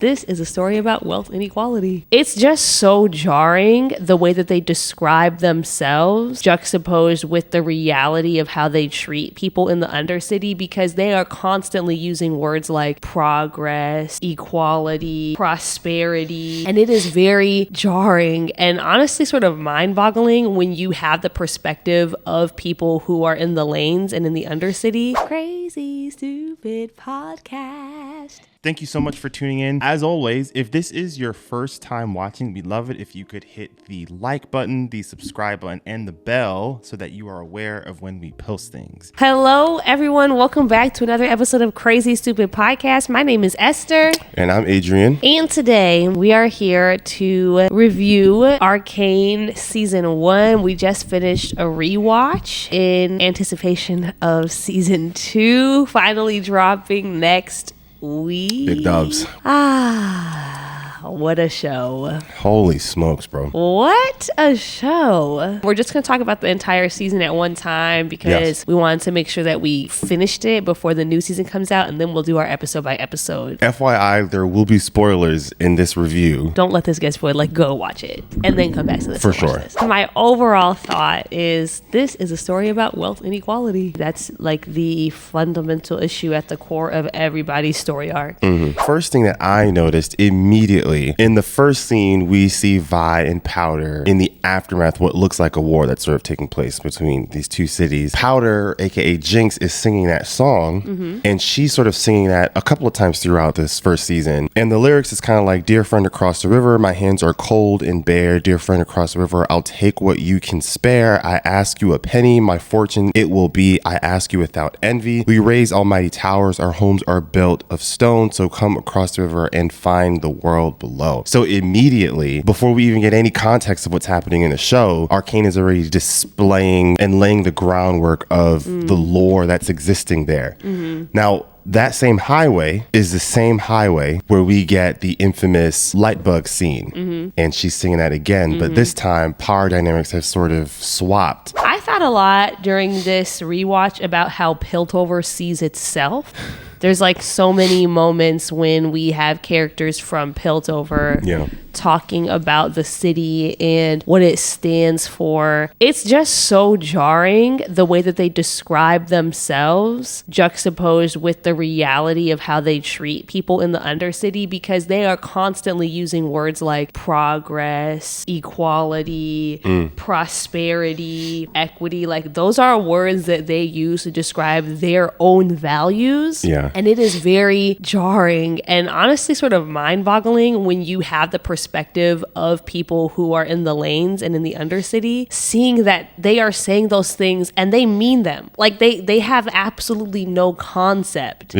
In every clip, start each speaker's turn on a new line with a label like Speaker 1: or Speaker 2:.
Speaker 1: This is a story about wealth inequality. It's just so jarring the way that they describe themselves juxtaposed with the reality of how they treat people in the Undercity, because they are constantly using words like progress, equality, prosperity, and it is very jarring and honestly sort of mind-boggling when you have the perspective of people who are in the lanes and in the Undercity. Crazy Stupid Podcast.
Speaker 2: Thank you so much for tuning in. As always, if this is your first time watching, we'd love it if you could hit the like button, the subscribe button, and the bell so that you are aware of when we post things.
Speaker 1: Hello, everyone. Welcome back to another episode of Crazy Stupid Podcast. My name is Esther.
Speaker 2: And I'm Adrian.
Speaker 1: And today we are here to review Arcane Season 1. We just finished a rewatch in anticipation of Season 2 finally dropping next week.
Speaker 2: Big dubs.
Speaker 1: What a show.
Speaker 2: Holy smokes, bro.
Speaker 1: What a show. We're just going to talk about the entire season at one time because we wanted to make sure that we finished it before the new season comes out, and then we'll do our episode by episode.
Speaker 2: FYI, there will be spoilers in this review.
Speaker 1: Don't let this get spoiled. Like, go watch it and then come back to this.
Speaker 2: For sure.
Speaker 1: My overall thought is this is a story about wealth inequality. That's like the fundamental issue at the core of everybody's story arc.
Speaker 2: First thing that I noticed immediately, in the first scene, we see Vi and Powder in the aftermath, what looks like a war that's sort of taking place between these two cities. Powder, aka Jinx, is singing that song, and she's sort of singing that a couple of times throughout this first season. And the lyrics is kind of like, "Dear friend across the river, my hands are cold and bare. Dear friend across the river, I'll take what you can spare. I ask you a penny, my fortune it will be. I ask you without envy. We raise almighty towers, our homes are built of stone. So come across the river and find the world below." So immediately, before we even get any context of what's happening in the show, Arcane is already displaying and laying the groundwork of the lore that's existing there. Now, that same highway is the same highway where we get the infamous Lightbug scene. And she's singing that again, but this time power dynamics have sort of swapped.
Speaker 1: I thought a lot during this rewatch about how Piltover sees itself. There's like so many moments when we have characters from Piltover talking about the city and what it stands for. It's just so jarring the way that they describe themselves juxtaposed with the reality of how they treat people in the Undercity, because they are constantly using words like progress, equality, prosperity, equity. Like, those are words that they use to describe their own values. And it is very jarring and honestly sort of mind-boggling when you have the perspective of people who are in the lanes and in the Undercity, seeing that they are saying those things and they mean them. Like, they have absolutely no concept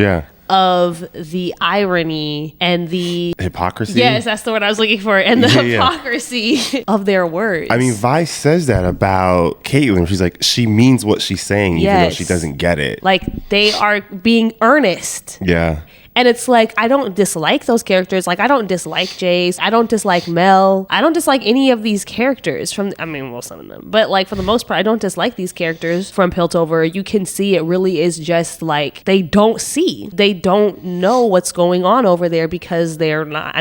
Speaker 1: of the irony and the
Speaker 2: hypocrisy.
Speaker 1: Yes, that's the word I was looking for. And the hypocrisy of their words.
Speaker 2: I mean, Vi says that about Caitlyn. She's like, she means what she's saying, even though she doesn't get it.
Speaker 1: Like, they are being earnest. And it's like, I don't dislike those characters. Like, I don't dislike Jace. I don't dislike Mel. I don't dislike any of these characters some of them. But like, for the most part, I don't dislike these characters from Piltover. You can see it really is just like, they don't see. They don't know what's going on over there because they're not,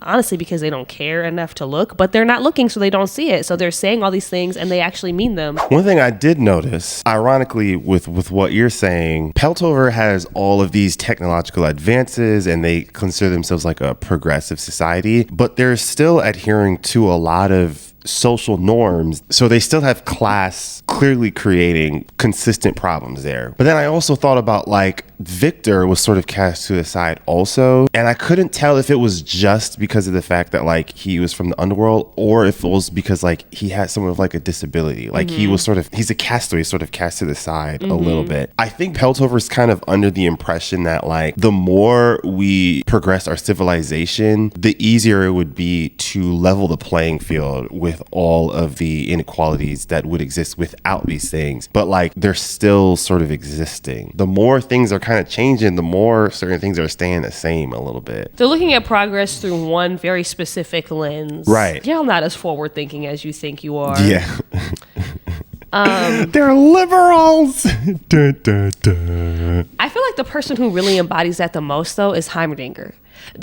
Speaker 1: honestly, because they don't care enough to look, but they're not looking, so they don't see it. So they're saying all these things and they actually mean them.
Speaker 2: One thing I did notice, ironically, with what you're saying, Piltover has all of these technological advances and they consider themselves like a progressive society, but they're still adhering to a lot of social norms. So they still have class clearly creating consistent problems there. But then I also thought about, like, Victor was sort of cast to the side also. And I couldn't tell if it was just because of the fact that, like, he was from the underworld, or if it was because, like, he had some of like a disability. Like, he was sort of, he's a castaway, sort of cast to the side a little bit. I think Piltover's kind of under the impression that, like, the more we progress our civilization, the easier it would be to level the playing field with all of the inequalities that would exist without these things. But like, they're still sort of existing. The more things are kind of changing, the more certain things are staying the same a little bit.
Speaker 1: They're looking at progress through one very specific lens.
Speaker 2: Right.
Speaker 1: Y'all not as forward thinking as you think you are.
Speaker 2: Yeah. They're liberals. Dun, dun, dun.
Speaker 1: I feel like the person who really embodies that the most, though, is Heimerdinger.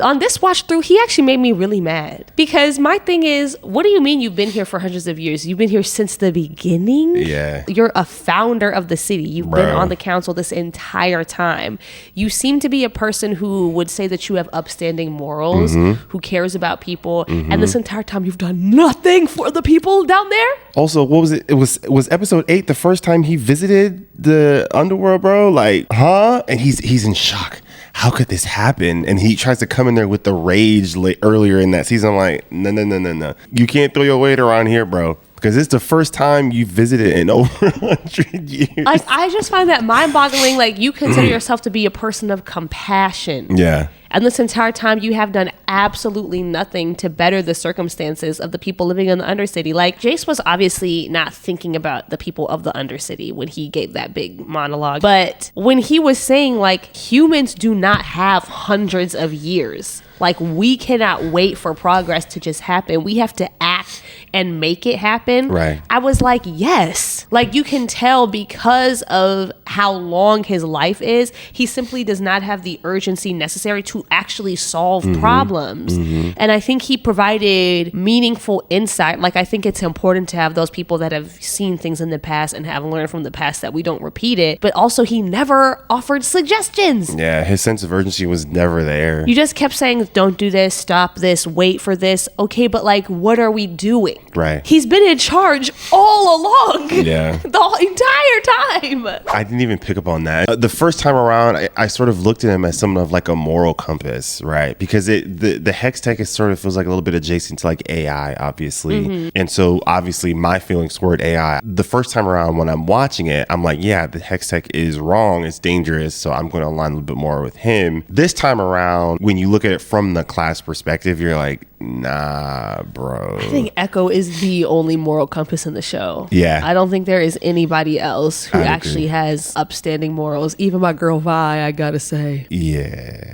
Speaker 1: On this watch through, he actually made me really mad. Because my thing is, what do you mean you've been here for hundreds of years? You've been here since the beginning?
Speaker 2: Yeah.
Speaker 1: You're a founder of the city. You've been on the council this entire time. You seem to be a person who would say that you have upstanding morals, who cares about people, and this entire time you've done nothing for the people down there?
Speaker 2: Also, what was it? It was episode 8 the first time he visited the underworld, bro? Like, huh? And he's in shock. How could this happen? And he tries to come in there with the rage earlier in that season. I'm like, no. You can't throw your weight around here, bro. Because it's the first time you visited in over 100 years.
Speaker 1: Like, I just find that mind-boggling. Like, you consider yourself to be a person of compassion.
Speaker 2: Yeah.
Speaker 1: And this entire time, you have done absolutely nothing to better the circumstances of the people living in the Undercity. Like, Jace was obviously not thinking about the people of the Undercity when he gave that big monologue. But when he was saying, like, humans do not have hundreds of years. Like, we cannot wait for progress to just happen. We have to act and make it happen.
Speaker 2: Right.
Speaker 1: I was like, yes. Like, you can tell because of how long his life is, he simply does not have the urgency necessary to actually solve problems. And I think he provided meaningful insight. Like, I think it's important to have those people that have seen things in the past and have learned from the past that we don't repeat it. But also, he never offered suggestions.
Speaker 2: Yeah, his sense of urgency was never there.
Speaker 1: You just kept saying, don't do this, stop this, wait for this. Okay, but like, what are we doing?
Speaker 2: Right.
Speaker 1: He's been in charge all along.
Speaker 2: Yeah.
Speaker 1: The entire time.
Speaker 2: I didn't even pick up on that. The first time around, I sort of looked at him as something of like a moral compass, right? Because the hex tech is sort of feels like a little bit adjacent to like AI, obviously. And so obviously my feelings toward AI, the first time around when I'm watching it, I'm like, yeah, the hex tech is wrong. It's dangerous. So I'm going to align a little bit more with him. This time around, when you look at it from the class perspective, you're like, nah, bro.
Speaker 1: I think Ekko is the only moral compass in the show.
Speaker 2: Yeah.
Speaker 1: I don't think there is anybody else who actually has upstanding morals. Even my girl Vi, I gotta say.
Speaker 2: Yeah.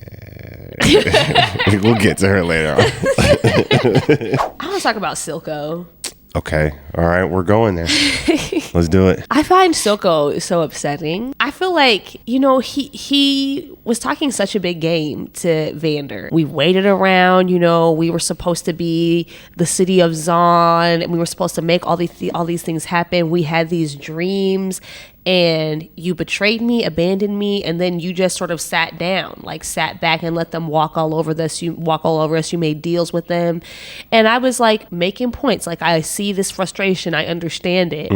Speaker 2: We'll get to her later on.
Speaker 1: I want to talk about Silco.
Speaker 2: Okay. All right. We're going there. Let's do it.
Speaker 1: I find Silco so upsetting. I feel like, you know, he was talking such a big game to Vander. We waited around, you know, we were supposed to be the city of Zayn, and we were supposed to make all these things happen. We had these dreams, and you betrayed me, abandoned me, and then you just sort of sat down, like sat back and let them walk all over us. You made deals with them. And I was like making points. Like, I see this frustration. I understand it.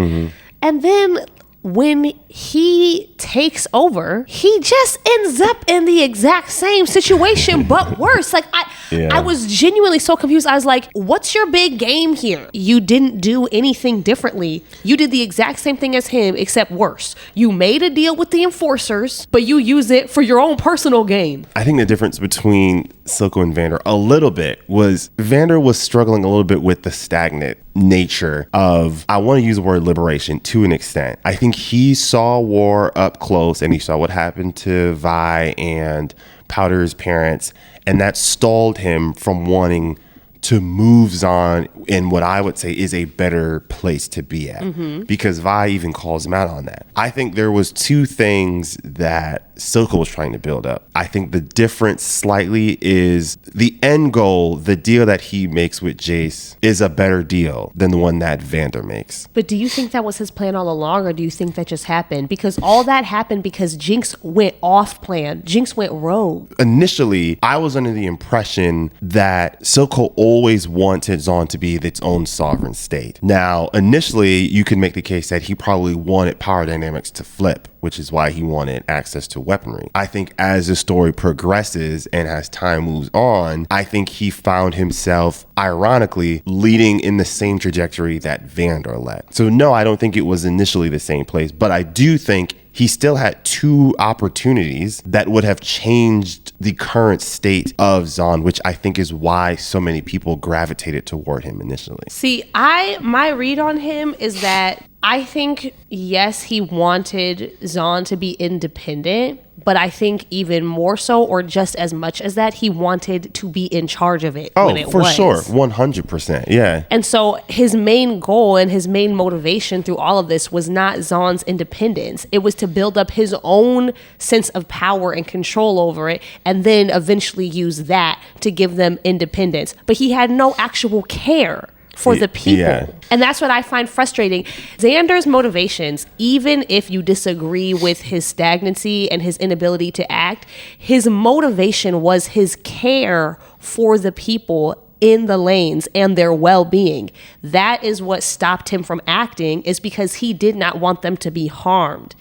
Speaker 1: And then when he takes over, he just ends up in the exact same situation, but worse. Like, I was genuinely so confused. I was like, what's your big game here? You didn't do anything differently. You did the exact same thing as him, except worse. You made a deal with the enforcers, but you use it for your own personal gain.
Speaker 2: I think the difference between Silco and Vander a little bit was Vander was struggling a little bit with the stagnant nature of, I want to use the word liberation to an extent. I think he saw war up close and he saw what happened to Vi and Powder's parents, and that stalled him from wanting to move on in what I would say is a better place to be at, because Vi even calls him out on that. I think there was two things that Silco was trying to build up. I think the difference slightly is the end goal, the deal that he makes with Jace is a better deal than the one that Vander makes.
Speaker 1: But do you think that was his plan all along, or do you think that just happened? Because all that happened because Jinx went off plan. Jinx went rogue.
Speaker 2: Initially, I was under the impression that Silco always wanted Zayn to be its own sovereign state. Now, initially, you could make the case that he probably wanted power dynamics to flip, which is why he wanted access to weaponry. I think as the story progresses and as time moves on, I think he found himself, ironically, leading in the same trajectory that Vander led. So no, I don't think it was initially the same place, but I do think he still had two opportunities that would have changed the current state of Zayn, which I think is why so many people gravitated toward him initially.
Speaker 1: See, my read on him is that I think, yes, he wanted Zayn to be independent, but I think even more so, or just as much as that, he wanted to be in charge of it when it was. Oh, for
Speaker 2: sure. 100%. Yeah.
Speaker 1: And so his main goal and his main motivation through all of this was not Zayn's independence. It was to build up his own sense of power and control over it, and then eventually use that to give them independence. But he had no actual care for the people. Yeah. And that's what I find frustrating. Vander's motivations, even if you disagree with his stagnancy and his inability to act, his motivation was his care for the people in the lanes and their well-being. That is what stopped him from acting, is because he did not want them to be harmed.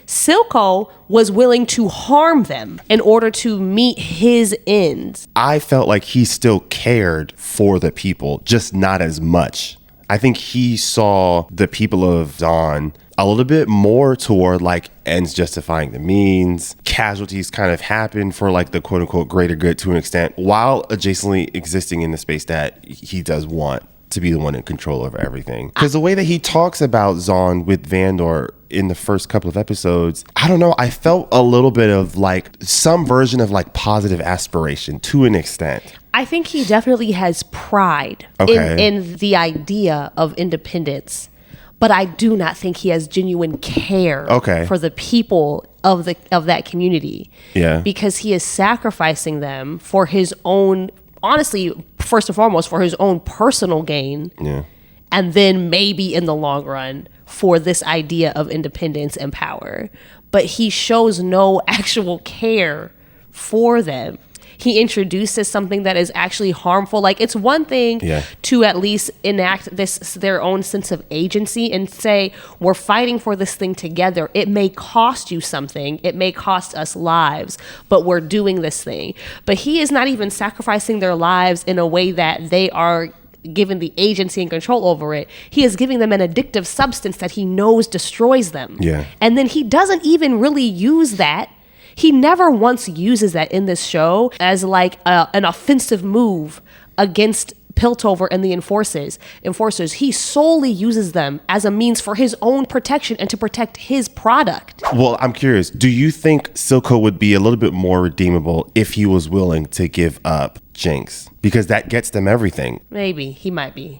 Speaker 1: Silco was willing to harm them in order to meet his ends.
Speaker 2: I felt like he still cared for the people, just not as much. I think he saw the people of Zayn a little bit more toward like ends justifying the means. Casualties kind of happen for like the quote unquote greater good to an extent, while adjacently existing in the space that he does want to be the one in control over everything. Because the way that he talks about Zayn with Vander in the first couple of episodes, I don't know, I felt a little bit of like some version of like positive aspiration to an extent.
Speaker 1: I think he definitely has pride in the idea of independence, but I do not think he has genuine care for the people of that community. Yeah. Because he is sacrificing them for his own, honestly, first and foremost, for his own personal gain. Yeah. And then maybe in the long run for this idea of independence and power. But he shows no actual care for them. He introduces something that is actually harmful. Like, it's one thing to at least enact their own sense of agency and say, we're fighting for this thing together. It may cost you something. It may cost us lives, but we're doing this thing. But he is not even sacrificing their lives in a way that they are given the agency and control over it. He is giving them an addictive substance that he knows destroys them. Yeah. And then he doesn't even really use that. He never once uses that in this show as like an offensive move against Piltover and the enforcers. He solely uses them as a means for his own protection and to protect his product.
Speaker 2: Well, I'm curious, do you think Silco would be a little bit more redeemable if he was willing to give up Jinx? Because that gets them everything.
Speaker 1: Maybe. He might be.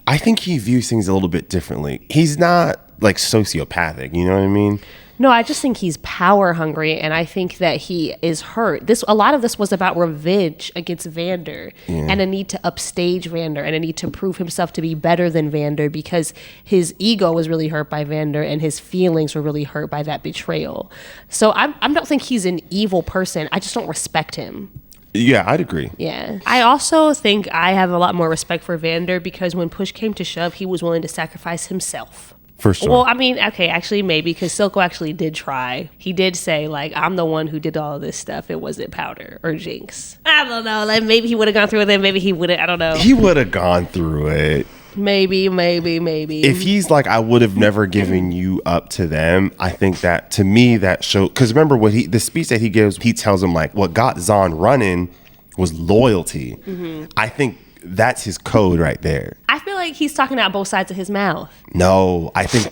Speaker 2: I think he views things a little bit differently. He's not like sociopathic, you know what I mean?
Speaker 1: No, I just think he's power hungry, and I think that he is hurt. A lot of this was about revenge against Vander and a need to upstage Vander and a need to prove himself to be better than Vander because his ego was really hurt by Vander and his feelings were really hurt by that betrayal. So I don't think he's an evil person. I just don't respect him.
Speaker 2: Yeah, I'd agree.
Speaker 1: Yeah. I also think I have a lot more respect for Vander because when push came to shove, he was willing to sacrifice himself.
Speaker 2: For sure.
Speaker 1: Well, I mean, okay, actually, maybe, because Silco actually did try. He did say, like, I'm the one who did all of this stuff. It wasn't Powder or Jinx. I don't know. Like, maybe he would have gone through with it. Maybe he wouldn't. I don't know.
Speaker 2: He would have gone through it.
Speaker 1: Maybe.
Speaker 2: If he's like, I would have never given you up to them, I think that, to me, that showed... Because remember, the speech that he gives, he tells him, like, what got Zayn running was loyalty. Mm-hmm. I think that's his code right there.
Speaker 1: I feel like he's talking out both sides of his mouth.
Speaker 2: No, I think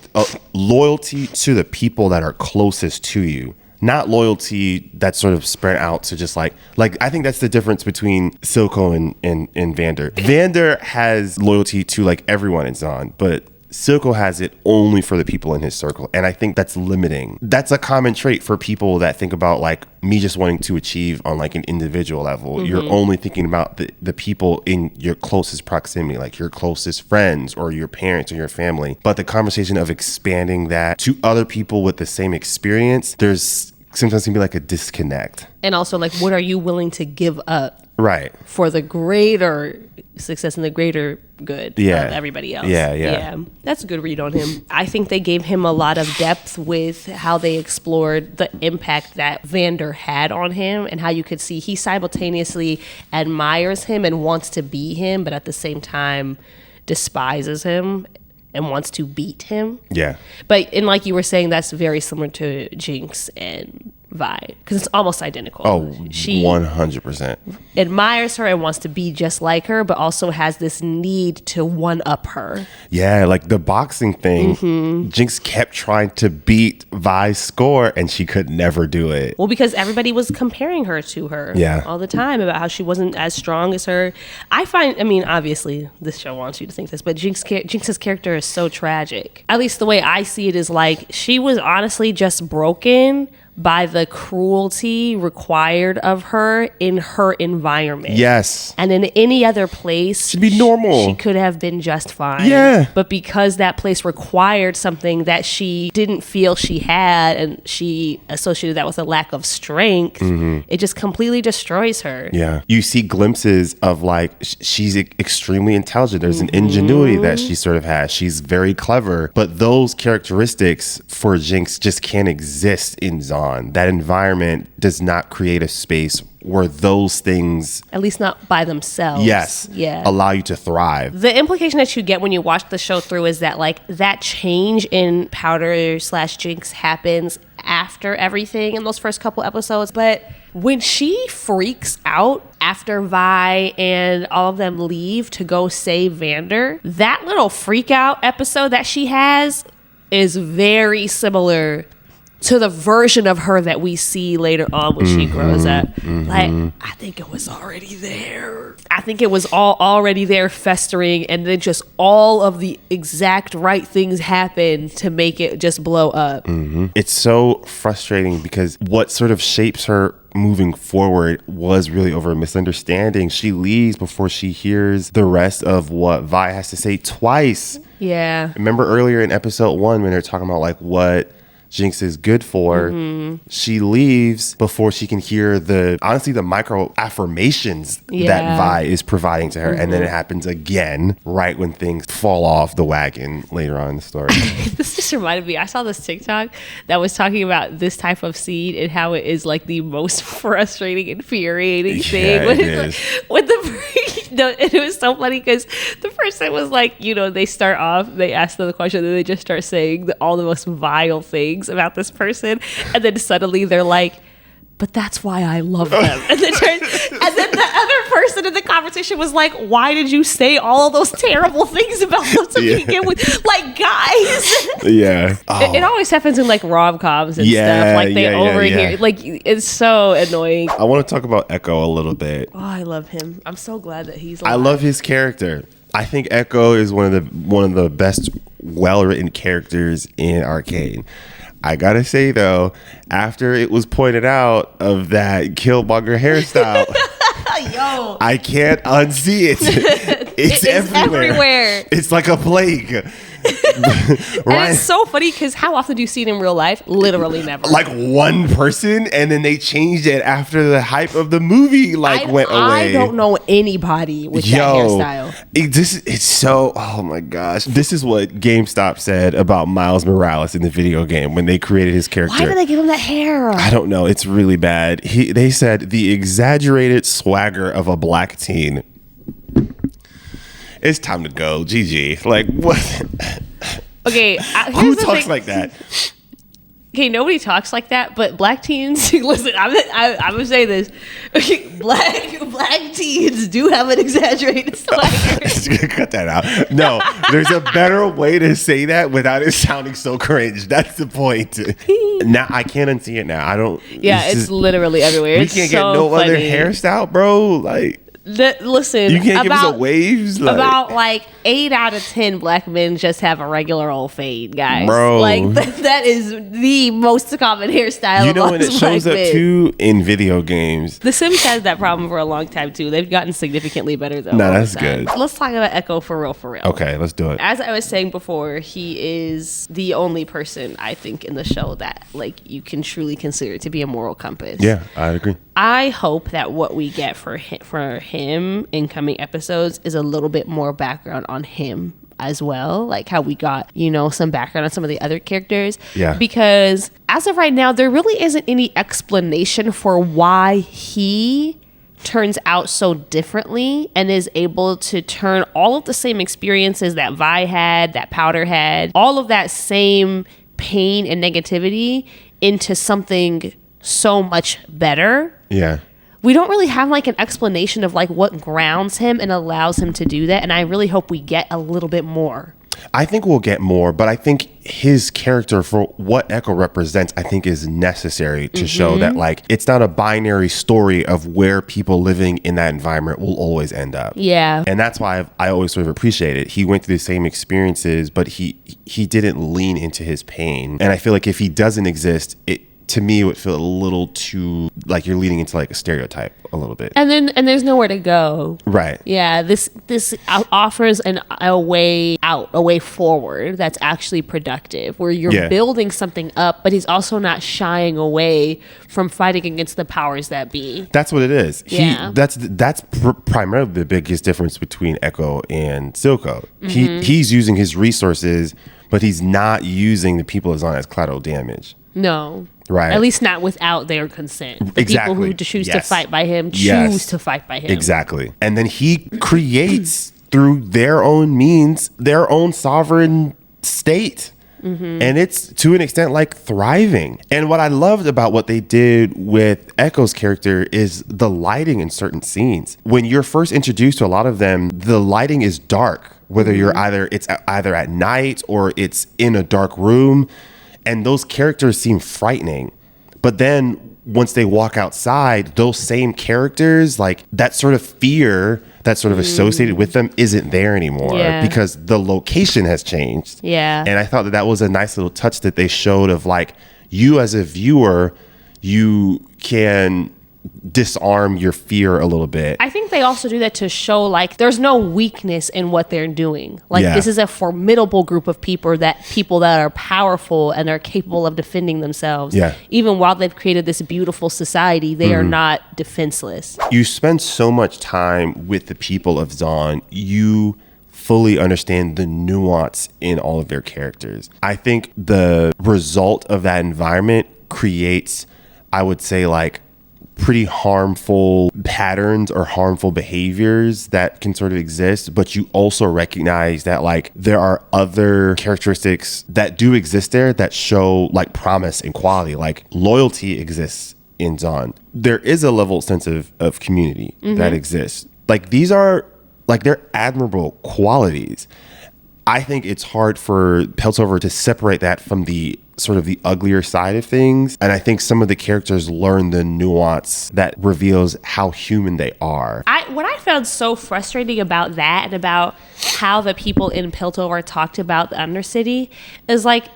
Speaker 2: loyalty to the people that are closest to you, not loyalty that's sort of spread out to just like I think that's the difference between Silco and Vander. Vander has loyalty to like everyone in Zayn, but Silco has it only for the people in his circle. And I think that's limiting. That's a common trait for people that think about like me just wanting to achieve on like an individual level. Mm-hmm. You're only thinking about the people in your closest proximity, like your closest friends or your parents or your family. But the conversation of expanding that to other people with the same experience, there's sometimes can be like a disconnect.
Speaker 1: And also like, what are you willing to give up?
Speaker 2: Right.
Speaker 1: For the greater success and the greater good of everybody else. Yeah. That's a good read on him. I think they gave him a lot of depth with how they explored the impact that Vander had on him and how you could see he simultaneously admires him and wants to be him, but at the same time despises him and wants to beat him. Yeah. But and like you were saying, that's very similar to Jinx and Vi, because it's almost identical.
Speaker 2: Oh, she 100%
Speaker 1: admires her and wants to be just like her, but also has this need to one up her.
Speaker 2: Yeah, like the boxing thing. Jinx kept trying to beat Vi's score, and she could never do it.
Speaker 1: Well, because everybody was comparing her to her all the time about how she wasn't as strong as her. I mean, obviously, this show wants you to think this, but Jinx's character is so tragic. At least the way I see it is like she was honestly just broken by the cruelty required of her in her environment.
Speaker 2: Yes.
Speaker 1: And in any other place,
Speaker 2: she'd be normal.
Speaker 1: She could have been just fine.
Speaker 2: Yeah.
Speaker 1: But because that place required something that she didn't feel she had, and she associated that with a lack of strength, it just completely destroys her.
Speaker 2: Yeah. You see glimpses of like, she's extremely intelligent. There's an ingenuity that she sort of has. She's very clever. But those characteristics for Jinx just can't exist in Zayn. That environment does not create a space where those things,
Speaker 1: at least not by themselves,
Speaker 2: allow you to thrive.
Speaker 1: The implication that you get when you watch the show through is that like that change in Powder/Jinx happens after everything in those first couple episodes, but when she freaks out after Vi and all of them leave to go save Vander, that little freak out episode that she has is very similar to the version of her that we see later on when she grows up. Like, I think it was already there. I think it was all already there festering, and then just all of the exact right things happen to make it just blow up.
Speaker 2: It's so frustrating because what sort of shapes her moving forward was really over a misunderstanding. She leaves before she hears the rest of what Vi has to say twice.
Speaker 1: Yeah.
Speaker 2: Remember earlier in episode 1 when they're talking about like what Jinx is good for, she leaves before she can hear the micro affirmations that Vi is providing to her. And then it happens again right when things fall off the wagon later on in the story.
Speaker 1: This just reminded me, I saw this TikTok that was talking about this type of scene and how it is like the most frustrating, infuriating thing. And it was so funny because the person was like, they start off, they ask them the question, and then they just start saying all the most vile things about this person, and then suddenly they're like, but that's why I love them. And then the other person in the conversation was like, why did you say all of those terrible things about them to begin with? Like, guys.
Speaker 2: Yeah.
Speaker 1: It always happens in like rom-coms and stuff. Like they overhear. Like, it's so annoying.
Speaker 2: I want to talk about Ekko a little bit.
Speaker 1: Oh, I love him. I'm so glad that he's alive.
Speaker 2: I love his character. I think Ekko is one of the best well-written characters in Arcane. I gotta say though, after it was pointed out of that Killmonger hairstyle,
Speaker 1: yo,
Speaker 2: I can't unsee it. It's everywhere. It's like a plague.
Speaker 1: And it's so funny because how often do you see it in real life? Literally never.
Speaker 2: Like one person, and then they changed it after the hype of the movie went away.
Speaker 1: I don't know anybody with that hairstyle.
Speaker 2: It's so, oh my gosh. This is what GameStop said about Miles Morales in the video game when they created his character.
Speaker 1: Why did they give him that hair?
Speaker 2: I don't know. It's really bad. They said the exaggerated swagger of a black teen. It's time to go. GG. Like, what?
Speaker 1: Okay.
Speaker 2: Who talks like that?
Speaker 1: Okay, nobody talks like that, but black teens, listen, I'm going to say this. Okay, black teens do have an exaggerated swagger.
Speaker 2: Cut that out. No, there's a better way to say that without it sounding so cringe. That's the point. Now, I can't unsee it now. I don't.
Speaker 1: Yeah, it's literally everywhere.
Speaker 2: We can't get no other hairstyle, bro. Like.
Speaker 1: Listen,
Speaker 2: you can't give us a waves.
Speaker 1: About like 8 out of 10 black men just have a regular old fade, guys.
Speaker 2: Bro,
Speaker 1: like that is the most common hairstyle.
Speaker 2: You know, when it shows up too in video games.
Speaker 1: The Sims has that problem for a long time too. They've gotten significantly better though.
Speaker 2: No, that's good.
Speaker 1: Let's talk about Ekko for real.
Speaker 2: Okay, let's do it.
Speaker 1: As I was saying before, he is the only person I think in the show that like you can truly consider to be a moral compass.
Speaker 2: Yeah, I agree.
Speaker 1: I hope that what we get for him in coming episodes is a little bit more background on him as well, like how we got, some background on some of the other characters.
Speaker 2: Yeah.
Speaker 1: Because as of right now, there really isn't any explanation for why he turns out so differently and is able to turn all of the same experiences that Vi had, that Powder had, all of that same pain and negativity into something so much better.
Speaker 2: Yeah.
Speaker 1: We don't really have like an explanation of like what grounds him and allows him to do that. And I really hope we get a little bit more.
Speaker 2: I think we'll get more, but I think his character for what Ekko represents, I think is necessary to show that like it's not a binary story of where people living in that environment will always end up.
Speaker 1: Yeah.
Speaker 2: And that's why I always sort of appreciate it. He went through the same experiences, but he didn't lean into his pain. And I feel like if he doesn't exist, to me, it would feel a little too like you're leading into like a stereotype a little bit.
Speaker 1: And there's nowhere to go.
Speaker 2: Right.
Speaker 1: Yeah. This offers a way out, a way forward that's actually productive, where you're building something up, but he's also not shying away from fighting against the powers that be.
Speaker 2: That's what it is.
Speaker 1: Yeah.
Speaker 2: That's primarily the biggest difference between Ekko and Silco. He's using his resources, but he's not using the people of Zayn as collateral damage.
Speaker 1: No.
Speaker 2: Right.
Speaker 1: At least not without their consent. The people who choose to fight by him choose to fight by him.
Speaker 2: Exactly. And then he creates through their own means, their own sovereign state. And it's to an extent like thriving. And what I loved about what they did with Ekko's character is the lighting in certain scenes. When you're first introduced to a lot of them, the lighting is dark, whether it's either at night or it's in a dark room. And those characters seem frightening. But then once they walk outside, those same characters, like that sort of fear that's sort of associated with them isn't there anymore because the location has changed.
Speaker 1: Yeah.
Speaker 2: And I thought that was a nice little touch that they showed of like, you as a viewer, you can disarm your fear a little bit.
Speaker 1: I think they also do that to show like there's no weakness in what they're doing. Like this is a formidable group of people that are powerful and are capable of defending themselves.
Speaker 2: Yeah.
Speaker 1: Even while they've created this beautiful society, they are not defenseless.
Speaker 2: You spend so much time with the people of Zayn, you fully understand the nuance in all of their characters. I think the result of that environment creates, I would say, like pretty harmful patterns or harmful behaviors that can sort of exist, but you also recognize that like there are other characteristics that do exist there that show like promise and quality. Like loyalty exists in Zayn. There is a level sense of community that exists. Like these are like they're admirable qualities. I think it's hard for Piltover to separate that from the sort of the uglier side of things. And I think some of the characters learn the nuance that reveals how human they are.
Speaker 1: What I found so frustrating about that and about how the people in Piltover talked about the Undercity is like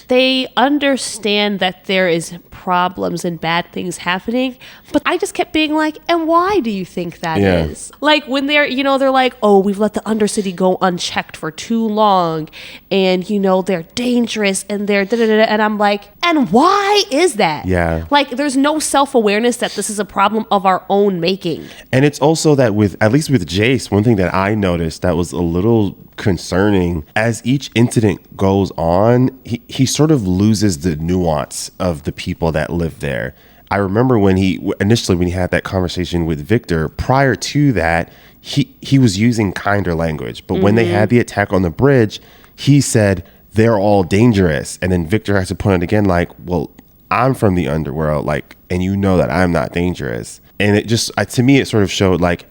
Speaker 1: they understand that there is problems and bad things happening, but I just kept being like, and why do you think that is? Like when they're like, oh, we've let the Undercity go unchecked for too long, and they're dangerous and they're da-da-da-da, and I'm like, and why is that?
Speaker 2: Yeah.
Speaker 1: Like there's no self-awareness that this is a problem of our own making.
Speaker 2: And it's also that at least with Jace, one thing that I noticed that was a little concerning, as each incident goes on, he sort of loses the nuance of the people that live there. I remember when he had that conversation with Victor, prior to that, he was using kinder language. But when they had the attack on the bridge, he said, they're all dangerous. And then Victor has to point it again, like, well, I'm from the underworld, like, and you know that I'm not dangerous. And it just, to me, it sort of showed like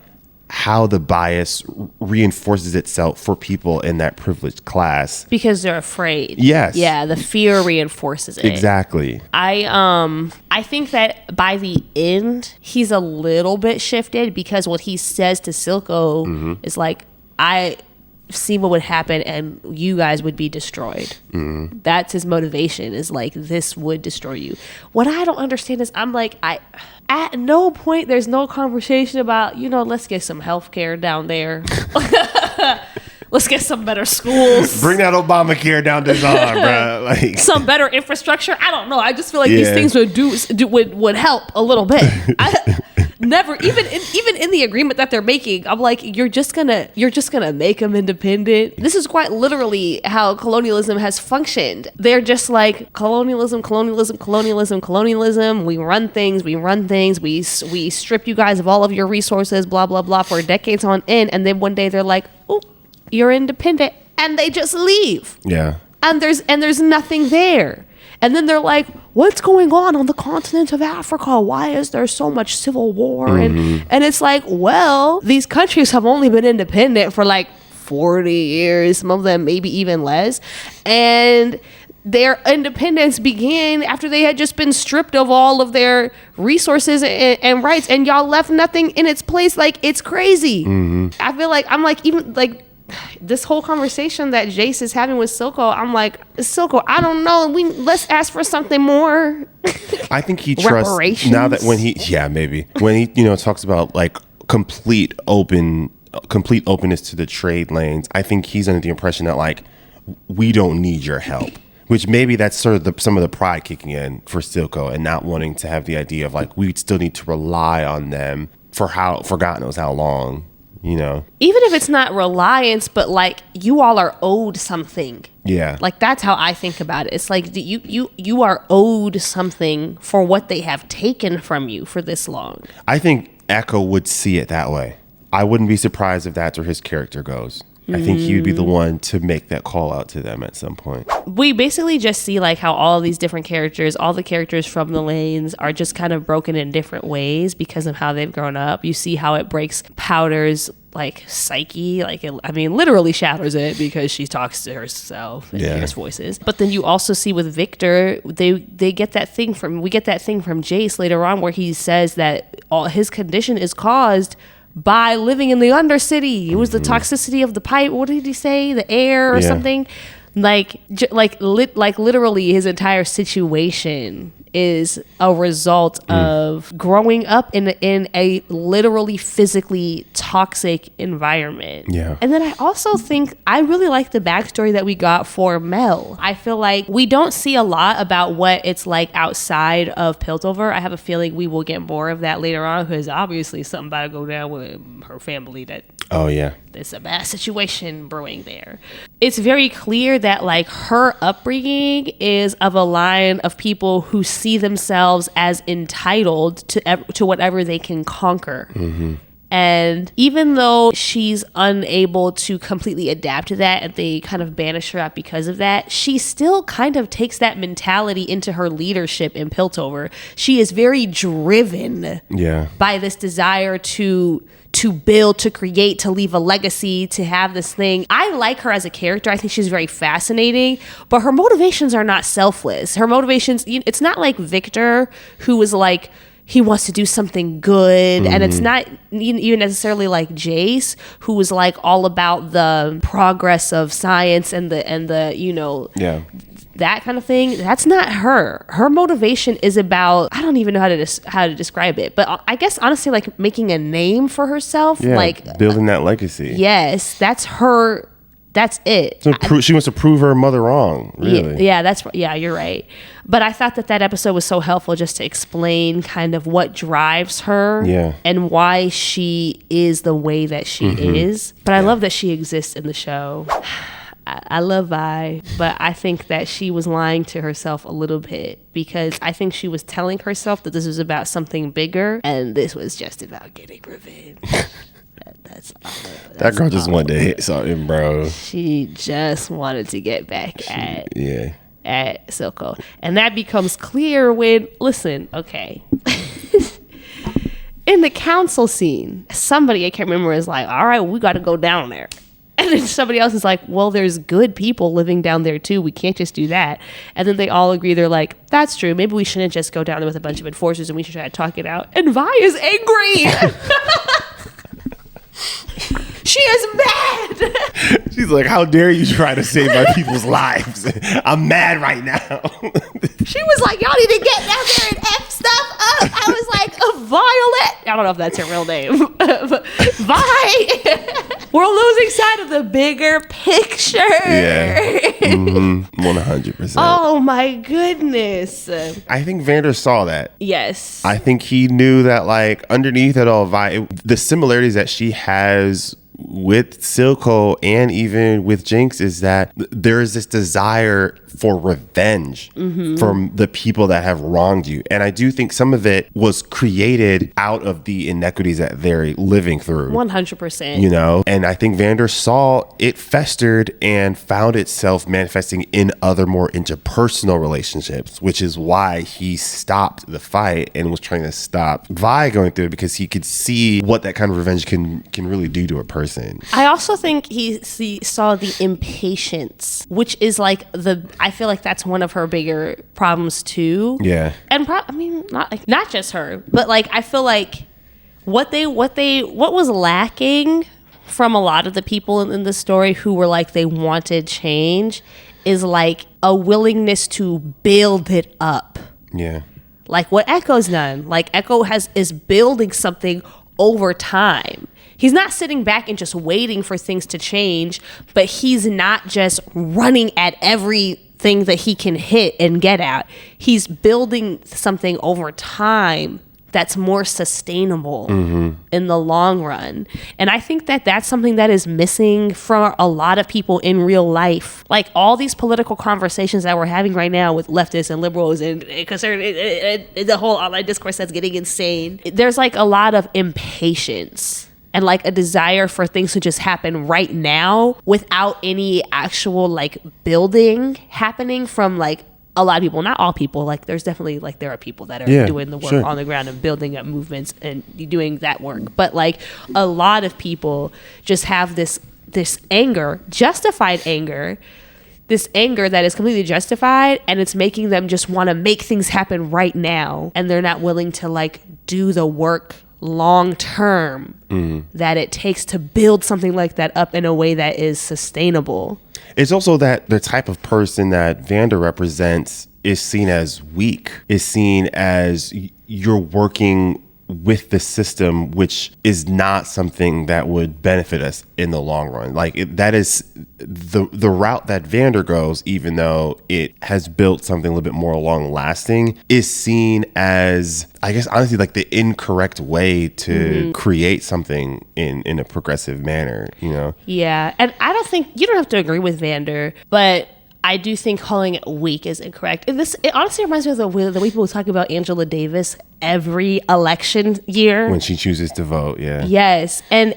Speaker 2: how the bias reinforces itself for people in that privileged class.
Speaker 1: Because they're afraid.
Speaker 2: Yes.
Speaker 1: Yeah, the fear reinforces it.
Speaker 2: Exactly.
Speaker 1: I think that by the end, he's a little bit shifted because what he says to Silco is like, I see what would happen and you guys would be destroyed. That's his motivation, is like, this would destroy you. What I don't understand is I'm like, at no point there's no conversation about, let's get some healthcare down there. Let's get some better schools.
Speaker 2: Bring that Obamacare down to Zayn, bro. Like
Speaker 1: some better infrastructure. I don't know. I just feel like these things would help a little bit. Never, even in the agreement that they're making, I'm like, you're just gonna make them independent. This is quite literally how colonialism has functioned. They're just like colonialism. We run things. We strip you guys of all of your resources. Blah blah blah for decades on end, and then one day they're like, oh, you're independent, and they just leave.
Speaker 2: Yeah.
Speaker 1: And there's nothing there. And then they're like, what's going on the continent of Africa? Why is there so much civil war? And it's like, well, these countries have only been independent for like 40 years, some of them maybe even less. And their independence began after they had just been stripped of all of their resources and rights, and y'all left nothing in its place. Like, it's crazy. I feel like I'm like, even like this whole conversation that Jace is having with Silco, I'm like, Silco, I don't know. Let's ask for something more.
Speaker 2: I think he trusts now that when he talks about like complete openness to the trade lanes. I think he's under the impression that like we don't need your help. Which maybe that's sort of some of the pride kicking in for Silco and not wanting to have the idea of like we still need to rely on them for God knows how long, you know.
Speaker 1: Even if it's not reliance, but like you all are owed something.
Speaker 2: Yeah.
Speaker 1: Like that's how I think about it. It's like you are owed something for what they have taken from you for this long. I
Speaker 2: think Ekko would see it that way. I wouldn't be surprised if that's where his character goes. I think he would be the one to make that call out to them at some point.
Speaker 1: We basically just see like how all these different characters, all the characters from the lanes are just kind of broken in different ways because of how they've grown up. You see how it breaks Powder's like psyche, like literally shatters it because she talks to herself and hears voices. But then you also see with Victor, we get that thing from Jace later on where he says that all his condition is caused by living in the Undercity. It was the toxicity of the pipe. What did he say? The air or something? Like literally his entire situation is a result of growing up in a literally physically toxic environment. Yeah. And then I also think I really like the backstory that we got for Mel. I feel like we don't see a lot about what it's like outside of Piltover. I have a feeling we will get more of that later on because obviously something about to go down with her family that there's a bad situation brewing there. It's very clear that like her upbringing is of a line of people who see themselves as entitled to whatever they can conquer. And even though she's unable to completely adapt to that and they kind of banish her out because of that, she still kind of takes that mentality into her leadership in Piltover. She is very driven by this desire to build, to create, to leave a legacy, to have this thing. I like her as a character. I think she's very fascinating, but her motivations are not selfless. Her motivations, it's not like Victor, who was like, he wants to do something good. And it's not even necessarily like Jace, who was like all about the progress of science and the that kind of thing. That's not her. Her motivation is about, I don't even know how to describe it, but I guess honestly like making a name for herself, like
Speaker 2: building that legacy.
Speaker 1: Yes, that's her. That's it.
Speaker 2: So she wants to prove her mother wrong, really.
Speaker 1: Yeah, you're right. But I thought that episode was so helpful just to explain kind of what drives her and why she is the way that she is. But I love that she exists in the show. I love Vi, but I think that she was lying to herself a little bit because I think she was telling herself that this was about something bigger and this was just about getting revenge.
Speaker 2: That girl just wanted to hit something, bro.
Speaker 1: She just wanted to get back at Silco. And that becomes clear when, listen, okay. In the council scene, somebody, I can't remember, is like, all right, we got to go down there. And then somebody else is like, well, there's good people living down there too. We can't just do that. And then they all agree. They're like, that's true. Maybe we shouldn't just go down there with a bunch of enforcers and we should try to talk it out. And Vi is angry. She is mad.
Speaker 2: She's like, how dare you try to save my people's lives? I'm mad right now.
Speaker 1: She was like, y'all need to get down there and F stuff up. I was like, Violet. I don't know if that's her real name. Vi. We're losing sight of the bigger picture. Yeah.
Speaker 2: 100%.
Speaker 1: Oh my goodness.
Speaker 2: I think Vander saw that.
Speaker 1: Yes.
Speaker 2: I think he knew that like underneath it all, the similarities that she has with Silco and even with Jinx is that there is this desire for revenge from the people that have wronged you. And I do think some of it was created out of the inequities that they're living through.
Speaker 1: 100%.
Speaker 2: You know, and I think Vander saw it festered and found itself manifesting in other more interpersonal relationships, which is why he stopped the fight and was trying to stop Vi going through it, because he could see what that kind of revenge can really do to a person.
Speaker 1: I also think he saw the impatience, which is like I feel like that's one of her bigger problems too.
Speaker 2: Yeah.
Speaker 1: And not just her, but like I feel like what was lacking from a lot of the people in the story who were like they wanted change is like a willingness to build it up.
Speaker 2: Yeah.
Speaker 1: Like what Ekko's done. Like Ekko is building something over time. He's not sitting back and just waiting for things to change, but he's not just running at everything that he can hit and get at. He's building something over time that's more sustainable in the long run. And I think that that's something that is missing from a lot of people in real life. Like all these political conversations that we're having right now with leftists and liberals and the whole online discourse that's getting insane. There's like a lot of impatience and like a desire for things to just happen right now without any actual like building happening from like a lot of people, not all people. Like there's definitely like there are people that are doing the work on the ground and building up movements and doing that work. But like a lot of people just have this anger, justified anger, this anger that is completely justified, and it's making them just want to make things happen right now, and they're not willing to like do the work long term that it takes to build something like that up in a way that is sustainable.
Speaker 2: It's also that the type of person that Vander represents is seen as weak, is seen as you're working with the system, which is not something that would benefit us in the long run. Like that is the route that Vander goes, even though it has built something a little bit more long lasting, is seen as, I guess, honestly, like the incorrect way to create something in a progressive manner, you know?
Speaker 1: Yeah. And I don't think you don't have to agree with Vander, but I do think calling it weak is incorrect. It honestly reminds me of the way people talk about Angela Davis every election year.
Speaker 2: When she chooses to vote, yeah.
Speaker 1: Yes. And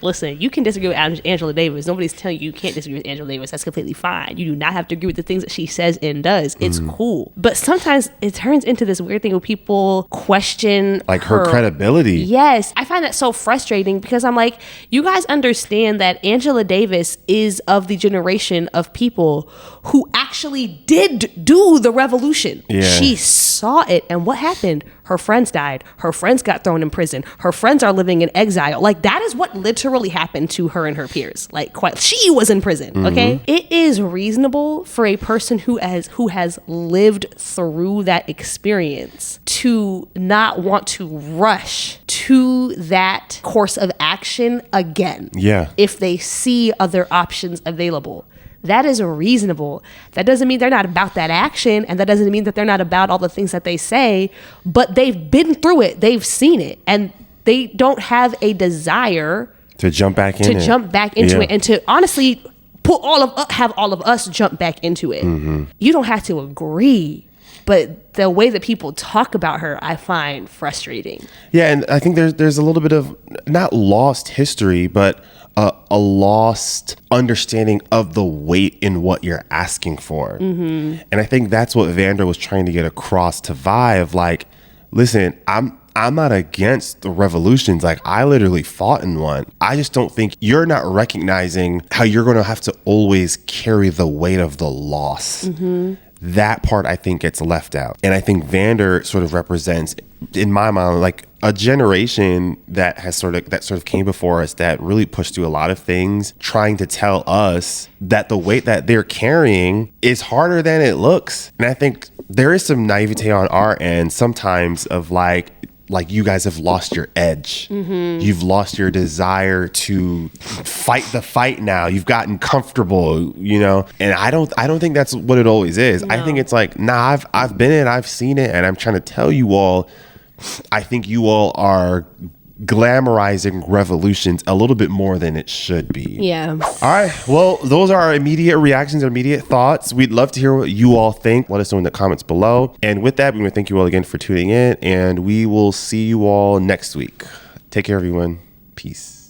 Speaker 1: listen, you can disagree with Angela Davis. Nobody's telling you can't disagree with Angela Davis. That's completely fine. You do not have to agree with the things that she says and does. It's cool. But sometimes it turns into this weird thing where people question
Speaker 2: like her credibility.
Speaker 1: Yes. I find that so frustrating because I'm like, you guys understand that Angela Davis is of the generation of people who actually did do the revolution. Yeah. She saw it, and what happened? Her friends died. Her friends got thrown in prison. Her friends are living in exile. Like that is what literally happened to her and her peers. Like she was in prison. Okay, it is reasonable for a person who has lived through that experience to not want to rush to that course of action again.
Speaker 2: Yeah,
Speaker 1: if they see other options available. That is reasonable. That doesn't mean they're not about that action, and that doesn't mean that they're not about all the things that they say, but they've been through it. They've seen it, and they don't have a desire
Speaker 2: to jump back into
Speaker 1: it and to honestly have all of us jump back into it. You don't have to agree, but the way that people talk about her, I find frustrating.
Speaker 2: Yeah, and I think there's a little bit of not lost history, but a lost understanding of the weight in what you're asking for. And I think that's what Vander was trying to get across to Vi of like, listen, I'm not against the revolutions. Like I literally fought in one. I just don't think you're not recognizing how you're going to have to always carry the weight of the loss. That part I think gets left out. And I think Vander sort of represents, in my mind, like a generation that sort of came before us that really pushed through a lot of things, trying to tell us that the weight that they're carrying is harder than it looks. And I think there is some naivete on our end sometimes of like you guys have lost your edge. You've lost your desire to fight the fight now. You've gotten comfortable, you know? And I don't think that's what it always is. No. I think it's like, nah, I've been it, I've seen it, and I'm trying to tell you all, I think you all are glamorizing revolutions a little bit more than it should be.
Speaker 1: Yeah.
Speaker 2: All right. Well, those are our immediate reactions, our immediate thoughts. We'd love to hear what you all think. Let us know in the comments below. And with that, we want to thank you all again for tuning in, and we will see you all next week. Take care, everyone. Peace.